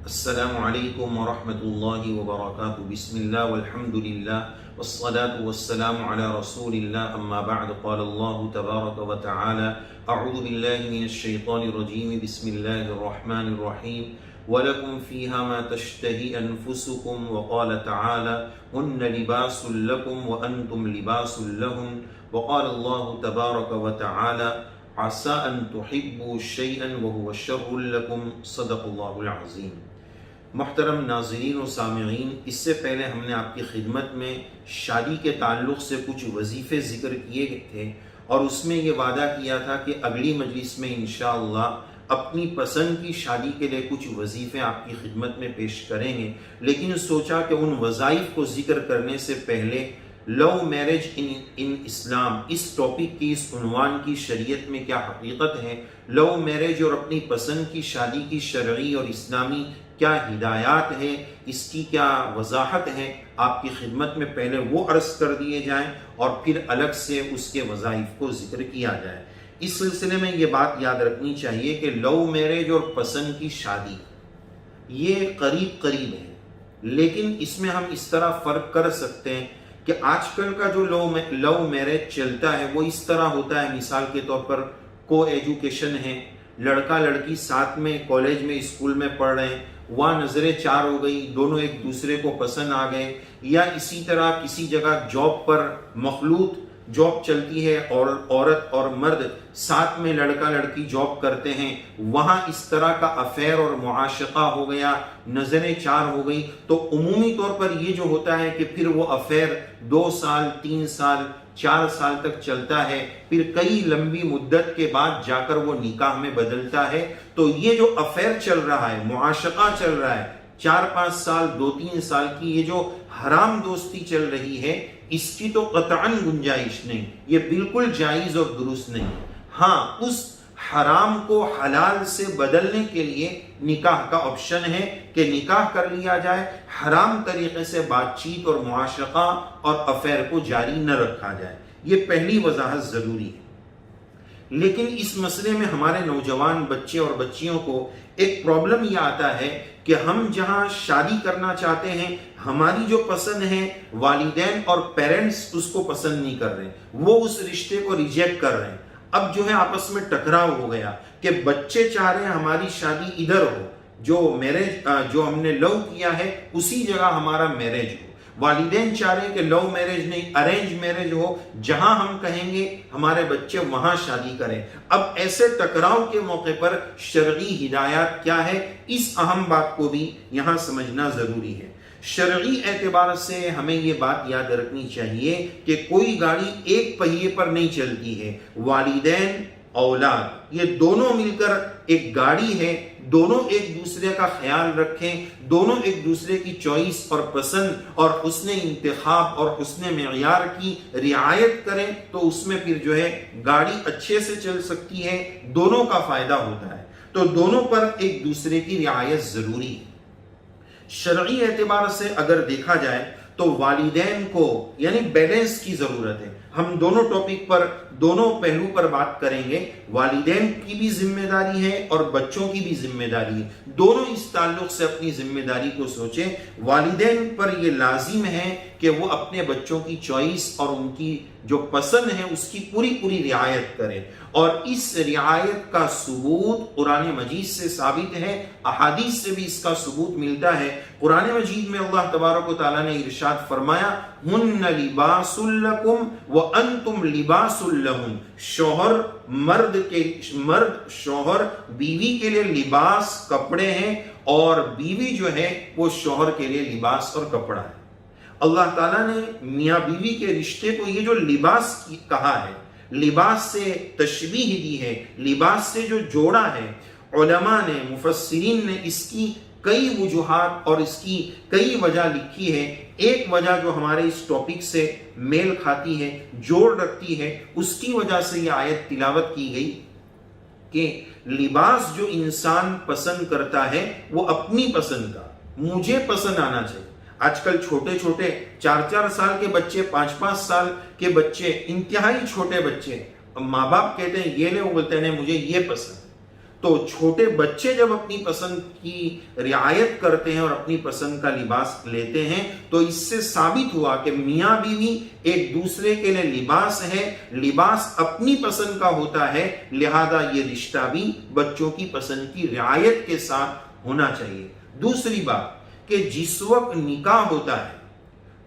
السلام علیکم ورحمۃ اللہ وبرکاتہ۔ بسم اللہ والحمد للہ والصلاة والسلام علی رسول اللہ، اما بعد، قال اللہ تبارک وتعالی اعوذ باللہ من الشیطان الرجیم، بسم اللہ الرحمن الرحیم، وَلَكُمْ فِيهَا مَا تَشْتَهِي أَنفُسُكُمْ، وقال تعالی هُنَّ لِبَاسٌ لَكُمْ وَأَنْتُمْ لِبَاسٌ لَهُنَّ، وقال اللہ تبارک وتعالی عَسَىٰ أَن تُحِبُّوا شَيْئًا وَهُوَ شَرٌّ لَكُمْ، صدق اللہ العظیم۔ محترم ناظرین و سامعین، اس سے پہلے ہم نے آپ کی خدمت میں شادی کے تعلق سے کچھ وظیفے ذکر کیے تھے اور اس میں یہ وعدہ کیا تھا کہ اگلی مجلس میں انشاءاللہ اپنی پسند کی شادی کے لیے کچھ وظیفے آپ کی خدمت میں پیش کریں گے، لیکن سوچا کہ ان وظائف کو ذکر کرنے سے پہلے لو میرج ان اسلام، اس ٹاپک کی، اس عنوان کی شریعت میں کیا حقیقت ہے، لو میرج اور اپنی پسند کی شادی کی شرعی اور اسلامی کیا ہدایات ہے، اس کی کیا وضاحت ہے، آپ کی خدمت میں پہلے وہ عرض کر دیے جائیں اور پھر الگ سے اس کے وظائف کو ذکر کیا جائے۔ اس سلسلے میں یہ بات یاد رکھنی چاہیے کہ لو میرج اور پسند کی شادی یہ قریب ہے، لیکن اس میں ہم اس طرح فرق کر سکتے ہیں کہ آج کل کا جو لو میرج چلتا ہے وہ اس طرح ہوتا ہے، مثال کے طور پر کو ایجوکیشن ہے، لڑکا لڑکی ساتھ میں کالج میں اسکول میں پڑھ رہے ہیں، وہاں نظریں چار ہو گئی، دونوں ایک دوسرے کو پسند آ گئے، یا اسی طرح کسی جگہ جاب پر مخلوط جاب چلتی ہے اور عورت اور مرد ساتھ میں لڑکا لڑکی جاب کرتے ہیں، وہاں اس طرح کا افیئر اور معاشقہ ہو گیا، نظریں چار ہو گئی، تو عمومی طور پر یہ جو ہوتا ہے کہ پھر وہ افیئر 2 سال 3 سال 4 سال تک چلتا ہے، پھر کئی لمبی مدت کے بعد جا کر وہ نکاح میں بدلتا ہے۔ تو یہ جو افیئر چل رہا ہے، معاشقہ چل رہا ہے، 4-5 سال 2-3 سال کی یہ جو حرام دوستی چل رہی ہے، اس کی تو قطعاً گنجائش نہیں، یہ بالکل جائز اور درست نہیں۔ ہاں، اس حرام کو حلال سے بدلنے کے لیے نکاح کا آپشن ہے کہ نکاح کر لیا جائے، حرام طریقے سے بات چیت اور معاشقہ اور افیئر کو جاری نہ رکھا جائے، یہ پہلی وضاحت ضروری ہے۔ لیکن اس مسئلے میں ہمارے نوجوان بچے اور بچیوں کو ایک پرابلم یہ آتا ہے کہ ہم جہاں شادی کرنا چاہتے ہیں، ہماری جو پسند ہے، والدین اور پیرنٹس اس کو پسند نہیں کر رہے، وہ اس رشتے کو ریجیکٹ کر رہے ہیں۔ اب جو ہے آپس میں ٹکراؤ ہو گیا کہ بچے چاہ رہے ہیں ہماری شادی ادھر ہو، جو ہم نے لو کیا ہے اسی جگہ ہمارا میرج ہو، والدین چاہ رہے ہیں کہ لو میرج نہیں، ارینج میرج ہو، جہاں ہم کہیں گے ہمارے بچے وہاں شادی کریں۔ اب ایسے ٹکراؤ کے موقع پر شرعی ہدایات کیا ہے، اس اہم بات کو بھی یہاں سمجھنا ضروری ہے۔ شرعی اعتبار سے ہمیں یہ بات یاد رکھنی چاہیے کہ کوئی گاڑی ایک پہیے پر نہیں چلتی ہے، والدین اولاد یہ دونوں مل کر ایک گاڑی ہے، دونوں ایک دوسرے کا خیال رکھیں، دونوں ایک دوسرے کی چوائس اور پسند اور حسن انتخاب اور حسن معیار کی رعایت کریں تو اس میں پھر جو ہے گاڑی اچھے سے چل سکتی ہے، دونوں کا فائدہ ہوتا ہے۔ تو دونوں پر ایک دوسرے کی رعایت ضروری ہے۔ شرعی اعتبار سے اگر دیکھا جائے تو والدین کو یعنی بیلنس کی ضرورت ہے۔ ہم دونوں ٹاپک پر، دونوں پہلو پر بات کریں گے، والدین کی بھی ذمہ داری ہے اور بچوں کی بھی ذمہ داری ہے، دونوں اس تعلق سے اپنی ذمہ داری کو سوچیں۔ والدین پر یہ لازم ہے کہ وہ اپنے بچوں کی چوائس اور ان کی جو پسند ہے اس کی پوری رعایت کریں، اور اس رعایت کا ثبوت قرآن مجید سے ثابت ہے، احادیث سے بھی اس کا ثبوت ملتا ہے۔ قرآن مجید میں اللہ تبارک و تعالیٰ نے ارشاد فرمایا، ہن لباس لکم وانتم لباس لہم، شوہر بیوی کے لیے لباس کپڑے ہیں اور بیوی جو ہے وہ شوہر کے لیے لباس اور کپڑا ہے۔ اللہ تعالیٰ نے میاں بیوی کے رشتے کو یہ جو لباس کہا ہے، لباس سے تشبیہ دی ہے، لباس سے جو جوڑا ہے، علماء نے، مفسرین نے اس کی کئی وجوہات اور اس کی کئی وجہ لکھی ہے۔ ایک وجہ جو ہمارے اس ٹاپک سے میل کھاتی ہے، جوڑ رکھتی ہے، اس کی وجہ سے یہ آیت تلاوت کی گئی کہ لباس جو انسان پسند کرتا ہے وہ اپنی پسند کا، مجھے پسند آنا چاہیے۔ آج کل چھوٹے 4 سال کے بچے، 5 سال کے بچے، انتہائی چھوٹے بچے، ماں باپ کہتے ہیں یہ لے، وہ بولتے ہیں مجھے یہ پسند۔ تو چھوٹے بچے جب اپنی پسند کی رعایت کرتے ہیں اور اپنی پسند کا لباس لیتے ہیں تو اس سے ثابت ہوا کہ میاں بیوی ایک دوسرے کے لیے لباس ہے، لباس اپنی پسند کا ہوتا ہے، لہذا یہ رشتہ بھی بچوں کی پسند کی رعایت کے ساتھ ہونا چاہیے۔ دوسری بات کہ جس وقت نکاح ہوتا ہے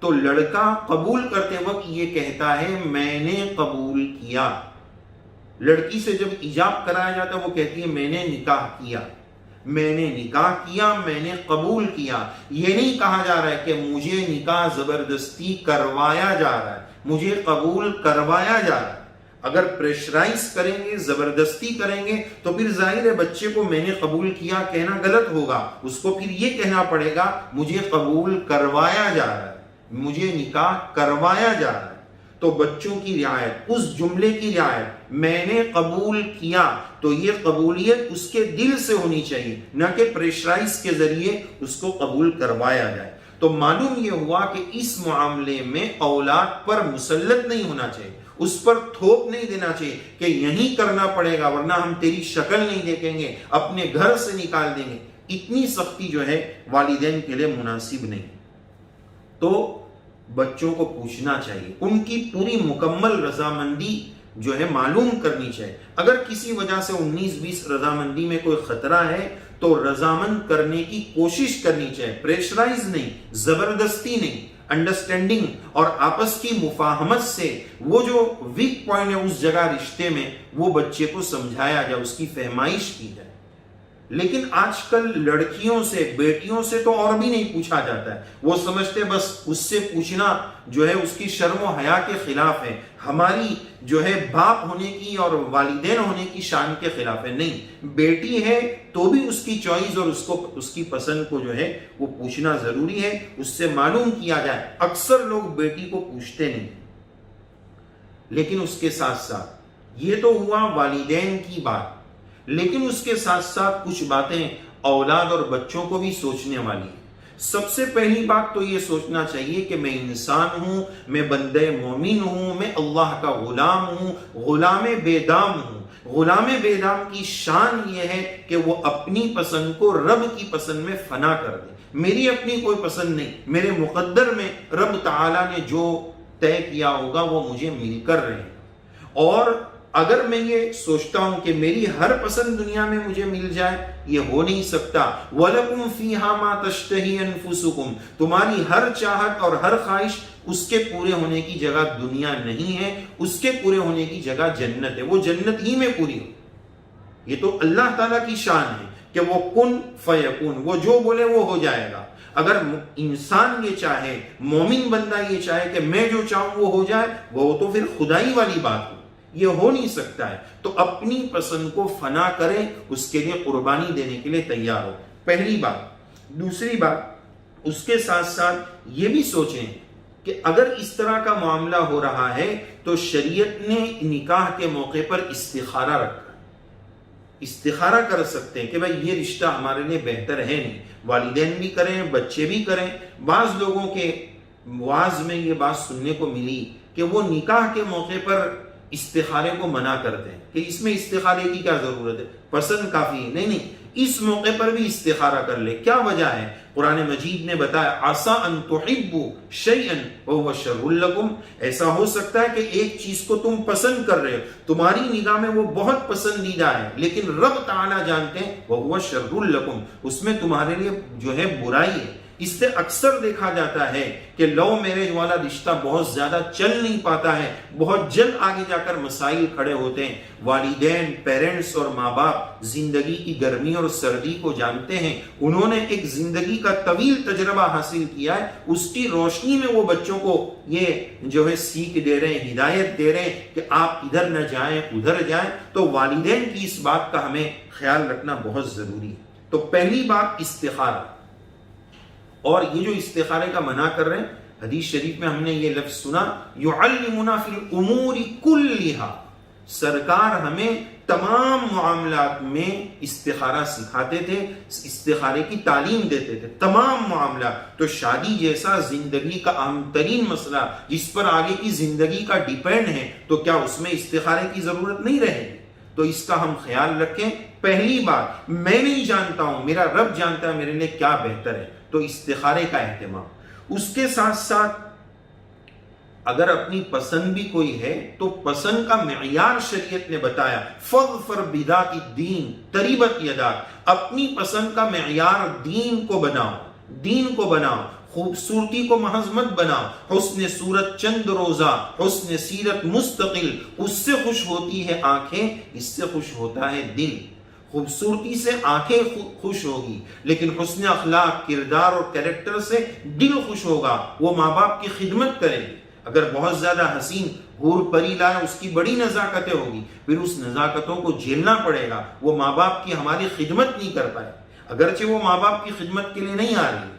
تو لڑکا قبول کرتے وقت یہ کہتا ہے میں نے قبول کیا، لڑکی سے جب ایجاب کرایا جاتا ہے وہ کہتی ہے میں نے نکاح کیا، میں نے نکاح کیا، میں نے قبول کیا۔ یہ نہیں کہا جا رہا ہے کہ مجھے نکاح زبردستی کروایا جا رہا ہے، مجھے قبول کروایا جا رہا ہے۔ اگر پریشرائز کریں گے، زبردستی کریں گے تو پھر ظاہر ہے بچے کو میں نے قبول کیا کہنا غلط ہوگا، اس کو پھر یہ کہنا پڑے گا مجھے قبول کروایا جا رہا ہے، مجھے نکاح کروایا جا رہا ہے۔ تو بچوں کی رعایت، اس جملے کی رعایت میں نے قبول کیا، تو یہ قبولیت اس کے دل سے ہونی چاہیے، نہ کہ پریشرائز کے ذریعے اس کو قبول کروایا جائے۔ تو معلوم یہ ہوا کہ اس معاملے میں اولاد پر مسلط نہیں ہونا چاہیے، اس پر تھوپ نہیں دینا چاہیے کہ یہی کرنا پڑے گا ورنہ ہم تیری شکل نہیں دیکھیں گے، اپنے گھر سے نکال دیں گے۔ اتنی سختی جو ہے والدین کے لیے مناسب نہیں۔ تو بچوں کو پوچھنا چاہیے، ان کی پوری مکمل رضامندی جو ہے معلوم کرنی چاہیے۔ اگر کسی وجہ سے 19-20 رضامندی میں کوئی خطرہ ہے تو رضامند کرنے کی کوشش کرنی چاہیے، پریشرائز نہیں، زبردستی نہیں، انڈرسٹینڈنگ اور آپس کی مفاہمت سے وہ جو ویک پوائنٹ ہے اس جگہ رشتے میں وہ بچے کو سمجھایا جائے، اس کی فہمائش کی جائے۔ لیکن آج کل لڑکیوں سے، بیٹیوں سے تو اور بھی نہیں پوچھا جاتا ہے، وہ سمجھتے بس اس سے پوچھنا جو ہے اس کی شرم و حیا کے خلاف ہے، ہماری جو ہے باپ ہونے کی اور والدین ہونے کی شان کے خلاف ہے۔ نہیں، بیٹی ہے تو بھی اس کی چوائس اور اس کی پسند کو جو ہے وہ پوچھنا ضروری ہے، اس سے معلوم کیا جائے۔ اکثر لوگ بیٹی کو پوچھتے نہیں، لیکن اس کے ساتھ ساتھ یہ تو ہوا والدین کی بات، لیکن اس کے ساتھ ساتھ کچھ باتیں اولاد اور بچوں کو بھی سوچنے والی ہیں۔ سب سے پہلی بات تو یہ سوچنا چاہیے کہ میں انسان ہوں، میں بندہ مومن ہوں، میں اللہ کا غلام ہوں، غلام بے دام ہوں۔ غلام بے دام کی شان یہ ہے کہ وہ اپنی پسند کو رب کی پسند میں فنا کر دے۔ میری اپنی کوئی پسند نہیں، میرے مقدر میں رب تعالیٰ نے جو طے کیا ہوگا وہ مجھے مل کر رہے ہیں۔ اور اگر میں یہ سوچتا ہوں کہ میری ہر پسند دنیا میں مجھے مل جائے، یہ ہو نہیں سکتا۔ وَلَكُمْ فِيهَا مَا تَشْتَهِي أَنفُسُكُمْ، تمہاری ہر چاہت اور ہر خواہش اس کے پورے ہونے کی جگہ دنیا نہیں ہے، اس کے پورے ہونے کی جگہ جنت ہے، وہ جنت ہی میں پوری ہو۔ یہ تو اللہ تعالیٰ کی شان ہے کہ وہ کن فیکون، وہ جو بولے وہ ہو جائے گا۔ اگر انسان یہ چاہے، مومن بندہ یہ چاہے کہ میں جو چاہوں وہ ہو جائے، وہ تو پھر خدائی والی بات ہو، یہ ہو نہیں سکتا ہے۔ تو اپنی پسند کو فنا کریں، اس کے لیے قربانی دینے کے لیے تیار ہو، پہلی بات۔ دوسری بات، اس کے ساتھ ساتھ یہ بھی سوچیں کہ اگر اس طرح کا معاملہ ہو رہا ہے تو شریعت نے نکاح کے موقع پر استخارہ رکھا، استخارہ کر سکتے ہیں کہ بھائی یہ رشتہ ہمارے لیے بہتر ہے نہیں، والدین بھی کریں، بچے بھی کریں۔ بعض لوگوں کے واعظ میں یہ بات سننے کو ملی کہ وہ نکاح کے موقع پر استخارے کو منع کرتے ہیں کہ اس میں استخارے کی کیا ضرورت ہے، پسند کافی ہے۔ نہیں، اس موقع پر بھی استخارہ کر لے۔ کیا وجہ ہے؟ قرآن مجید نے بتایا عَسَىٰ أَن تُحِبُّوا شَيْئًا وَهُوَ شَرٌّ لَكُمْ، ایسا ہو سکتا ہے کہ ایک چیز کو تم پسند کر رہے ہو، تمہاری نگاہ میں وہ بہت پسندیدہ ہے، لیکن رب تعالیٰ جانتے ہیں وَهُوَ شَرٌّ لَكُمْ، اس میں تمہارے لیے جو ہے برائی ہے۔ اس سے اکثر دیکھا جاتا ہے کہ لو میرج والا رشتہ بہت زیادہ چل نہیں پاتا ہے، بہت جلد آگے جا کر مسائل کھڑے ہوتے ہیں۔ والدین، پیرنٹس اور ماں باپ زندگی کی گرمی اور سردی کو جانتے ہیں، انہوں نے ایک زندگی کا طویل تجربہ حاصل کیا ہے، اس کی روشنی میں وہ بچوں کو یہ جو ہے سیکھ دے رہے ہیں، ہدایت دے رہے ہیں کہ آپ ادھر نہ جائیں ادھر جائیں۔ تو والدین کی اس بات کا ہمیں خیال رکھنا بہت ضروری ہے۔ تو پہلی بات استخارہ، اور یہ جو استخارے کا منع کر رہے ہیں، حدیث شریف میں ہم نے یہ لفظ سنا یعلمنا فی الامور کلھا، سرکار ہمیں تمام معاملات میں استخارہ سکھاتے تھے، استخارے کی تعلیم دیتے تھے، تمام معاملات۔ تو شادی جیسا زندگی کا اہم ترین مسئلہ جس پر آگے کی زندگی کا ڈیپینڈ ہے، تو کیا اس میں استخارے کی ضرورت نہیں رہے گی؟ تو اس کا ہم خیال رکھیں. پہلی بات، میں نہیں جانتا ہوں، میرا رب جانتا ہے میرے لیے کیا بہتر ہے، تو استخارے کا اہتمام. اس کے ساتھ ساتھ اگر اپنی پسند بھی کوئی ہے تو پسند کا معیار شریعت نے بتایا، فَاظْفَرْ بِذَاتِ الدِّینِ تَرِبَتْ یَدَاکَ. اپنی پسند کا معیار دین کو بناؤ، دین کو بناؤ، خوبصورتی کو محض مت بناؤ. حسن صورت چند روزہ، حسن سیرت مستقل. اس سے خوش ہوتی ہے آنکھیں، اس سے خوش ہوتا ہے دل. خوبصورتی سے آنکھیں خوش ہوگی، لیکن حسن اخلاق، کردار اور کریکٹر سے دل خوش ہوگا. وہ ماں باپ کی خدمت کرے گی. اگر بہت زیادہ حسین حور پری لائے، اس کی بڑی نزاکتیں ہوگی، پھر اس نزاکتوں کو جھیلنا پڑے گا. وہ ماں باپ کی ہماری خدمت نہیں کر پائے، اگرچہ وہ ماں باپ کی خدمت کے لیے نہیں آ رہی ہے.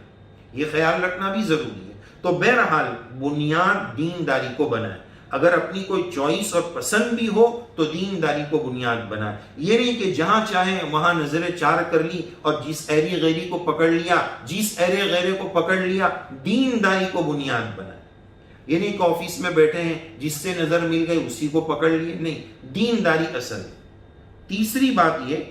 یہ خیال رکھنا بھی ضروری ہے. تو بہرحال بنیاد دینداری کو بنائے. اگر اپنی کوئی چوائس اور پسند بھی ہو تو دینداری کو بنیاد بنائے. یہ نہیں کہ جہاں چاہے وہاں نظر چار کر لی اور جس ایری غیری کو پکڑ لیا، جس ایرے غیرے کو پکڑ لیا. دینداری کو بنیاد بنائے. یہ نہیں کہ آفس میں بیٹھے ہیں، جس سے نظر مل گئی اسی کو پکڑ لیے. نہیں، دینداری اصل ہے. تیسری بات یہ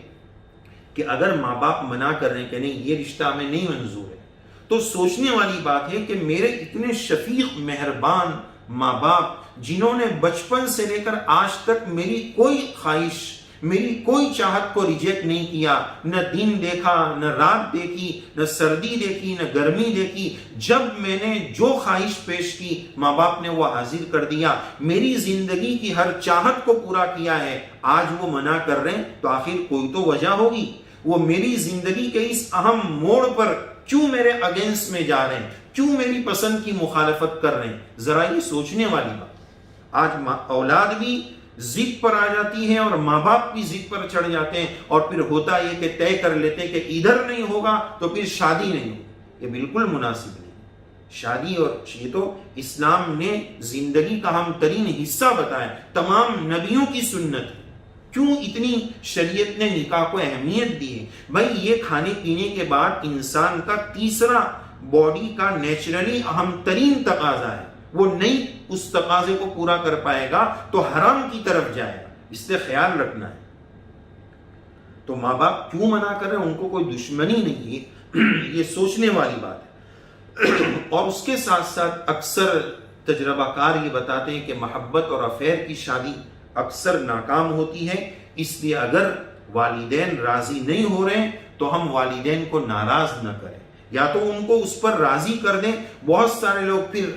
کہ اگر ماں باپ منع کر رہے ہیں کہ نہیں یہ رشتہ ہمیں نہیں منظور ہے، تو سوچنے والی بات ہے کہ میرے اتنے شفیق مہربان ماں باپ جنہوں نے بچپن سے لے کر آج تک میری کوئی خواہش، میری کوئی چاہت کو ریجیکٹ نہیں کیا، نہ دن دیکھا، نہ رات دیکھی، نہ سردی دیکھی، نہ گرمی دیکھی. جب میں نے جو خواہش پیش کی ماں باپ نے وہ حاضر کر دیا. میری زندگی کی ہر چاہت کو پورا کیا ہے. آج وہ منع کر رہے ہیں تو آخر کوئی تو وجہ ہوگی. وہ میری زندگی کے اس اہم موڑ پر کیوں میرے اگینسٹ میں جا رہے ہیں، کیوں میری پسند کی مخالفت کر رہے ہیں. ذرا یہ سوچنے والی بات. آج اولاد بھی ضد پر آ جاتی ہے اور ماں باپ بھی ضد پر چڑھ جاتے ہیں، اور پھر ہوتا یہ کہ طے کر لیتے ہیں کہ ادھر نہیں ہوگا تو پھر شادی نہیں ہوگی. یہ بالکل مناسب نہیں. شادی اور یہ تو اسلام نے زندگی کا اہم ترین حصہ بتایا، تمام نبیوں کی سنت ہے. کیوں اتنی شریعت نے نکاح کو اہمیت دی ہے؟ بھائی یہ کھانے پینے کے بعد انسان کا تیسرا باڈی کا نیچرلی اہم ترین تقاضا ہے. وہ نہیں اس تقاضے کو پورا کر پائے گا تو حرام کی طرف جائے گا. اس سے خیال رکھنا ہے. تو ماں باپ کیوں منع کر رہے ہیں؟ ان کو کوئی دشمنی نہیں ہے. یہ سوچنے والی بات ہے. اور اس کے ساتھ ساتھ اکثر تجربہ کار یہ بتاتے ہیں کہ محبت اور افیئر کی شادی اکثر ناکام ہوتی ہے. اس لیے اگر والدین راضی نہیں ہو رہے ہیں تو ہم والدین کو ناراض نہ کریں، یا تو ان کو اس پر راضی کر دیں. بہت سارے لوگ پھر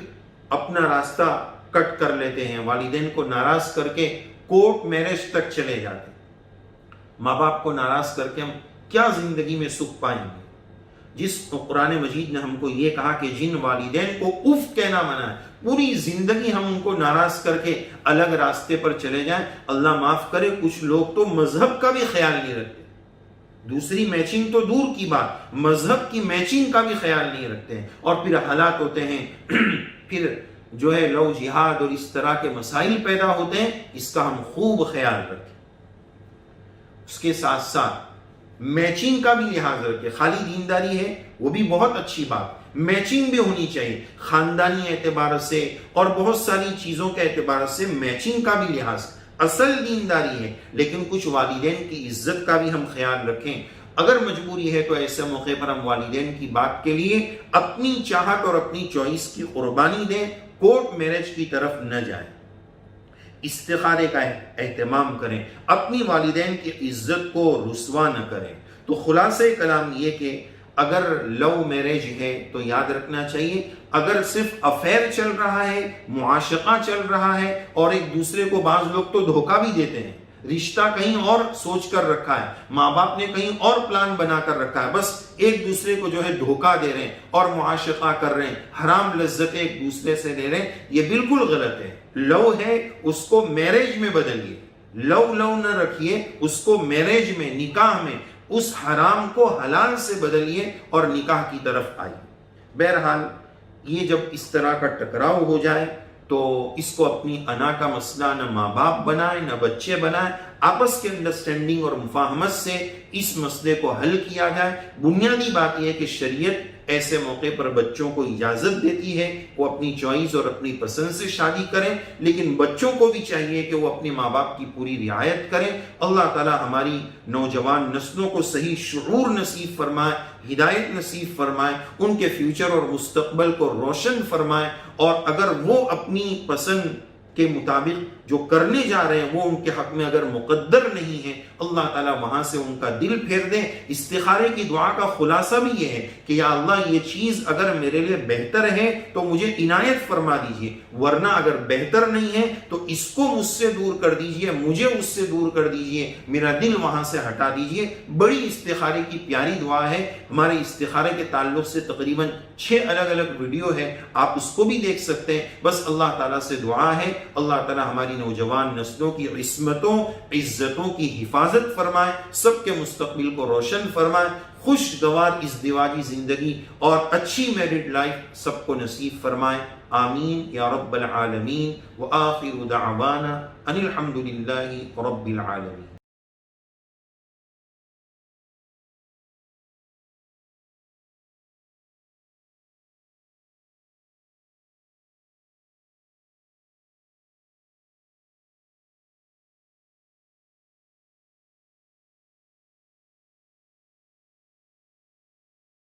اپنا راستہ کٹ کر لیتے ہیں، والدین کو ناراض کر کے کورٹ میرج تک چلے جاتے ہیں. ماں باپ کو ناراض کر کے ہم کیا زندگی میں سکھ پائیں گے؟ جس قرآن مجید نے ہم کو یہ کہا کہ جن والدین کو اف کہنا منع ہے، پوری زندگی ہم ان کو ناراض کر کے الگ راستے پر چلے جائیں. اللہ معاف کرے، کچھ لوگ تو مذہب کا بھی خیال نہیں رکھتے. دوسری میچنگ تو دور کی بات، مذہب کی میچنگ کا بھی خیال نہیں رکھتے ہیں. اور پھر حالات ہوتے ہیں پھر جو ہے لو جہاد اور اس طرح کے مسائل پیدا ہوتے ہیں. اس کا ہم خوب خیال رکھیں. اس کے ساتھ ساتھ میچنگ کا بھی لحاظ رکھیں. خالی دینداری ہے وہ بھی بہت اچھی بات، میچنگ بھی ہونی چاہیے خاندانی اعتبار سے اور بہت ساری چیزوں کے اعتبار سے. میچنگ کا بھی لحاظ اصل دینداری ہے، لیکن کچھ والدین کی عزت کا بھی ہم خیال رکھیں. اگر مجبوری ہے تو ایسے موقع پر ہم والدین کی بات کے لیے اپنی چاہت اور اپنی چوائس کی قربانی دیں، کورٹ میرج کی طرف نہ جائیں. استخارے کا اہتمام کریں، اپنی والدین کی عزت کو رسوا نہ کریں. تو خلاصہ کلام یہ کہ اگر لو میرج ہے تو یاد رکھنا چاہیے، اگر صرف افیئر چل رہا ہے، معاشقہ چل رہا ہے، اور ایک دوسرے کو بعض لوگ تو دھوکہ بھی دیتے ہیں، رشتہ کہیں اور سوچ کر رکھا ہے، ماں باپ نے کہیں اور پلان بنا کر رکھا ہے، بس ایک دوسرے کو جو ہے دھوکہ دے رہے ہیں اور معاشقہ کر رہے ہیں، حرام لذتیں ایک دوسرے سے لے رہے ہیں. یہ بالکل غلط ہے. لو ہے اس کو میرج میں بدلیے. لو نہ رکھیے، اس کو میرج میں، نکاح میں اس حرام کو حلال سے بدلیے اور نکاح کی طرف آئیے. بہرحال یہ جب اس طرح کا ٹکراؤ ہو جائے تو اس کو اپنی انا کا مسئلہ نہ ماں باپ بنائیں نہ بچے بنائیں. آپس کے انڈرسٹینڈنگ اور مفاہمت سے اس مسئلے کو حل کیا جائے. بنیادی بات یہ ہے کہ شریعت ایسے موقع پر بچوں کو اجازت دیتی ہے وہ اپنی چوائس اور اپنی پسند سے شادی کریں، لیکن بچوں کو بھی چاہیے کہ وہ اپنے ماں باپ کی پوری رعایت کریں۔ اللہ تعالی ہماری نوجوان نسلوں کو صحیح شعور نصیب فرمائے، ہدایت نصیب فرمائے، ان کے فیوچر اور مستقبل کو روشن فرمائے، اور اگر وہ اپنی پسند کے مطابق جو کرنے جا رہے ہیں وہ ان کے حق میں اگر مقدر نہیں ہے، اللہ تعالیٰ وہاں سے ان کا دل پھیر دے۔ استخارے کی دعا کا خلاصہ بھی یہ ہے کہ یا اللہ یہ چیز اگر میرے لیے بہتر ہے تو مجھے عنایت فرما دیجئے، ورنہ اگر بہتر نہیں ہے تو اس کو مجھ سے دور کر دیجئے، مجھے اس سے دور کر دیجئے، میرا دل وہاں سے ہٹا دیجئے۔ بڑی استخارے کی پیاری دعا ہے، ہمارے استخارے کے تعلق سے تقریباً 6 الگ الگ ویڈیو ہے، آپ اس کو بھی دیکھ سکتے ہیں۔ بس اللہ تعالیٰ سے دعا ہے اللہ تعالیٰ ہماری نوجوان نسلوں کی عصمتوں عزتوں کی حفاظت فرمائے، سب کے مستقبل کو روشن فرمائے، خوشگوار ازدواجی زندگی اور اچھی میرڈ لائف سب کو نصیب فرمائے، آمین یا رب العالمین۔ وآخر دعوانا ان الحمد للہ رب العالمین۔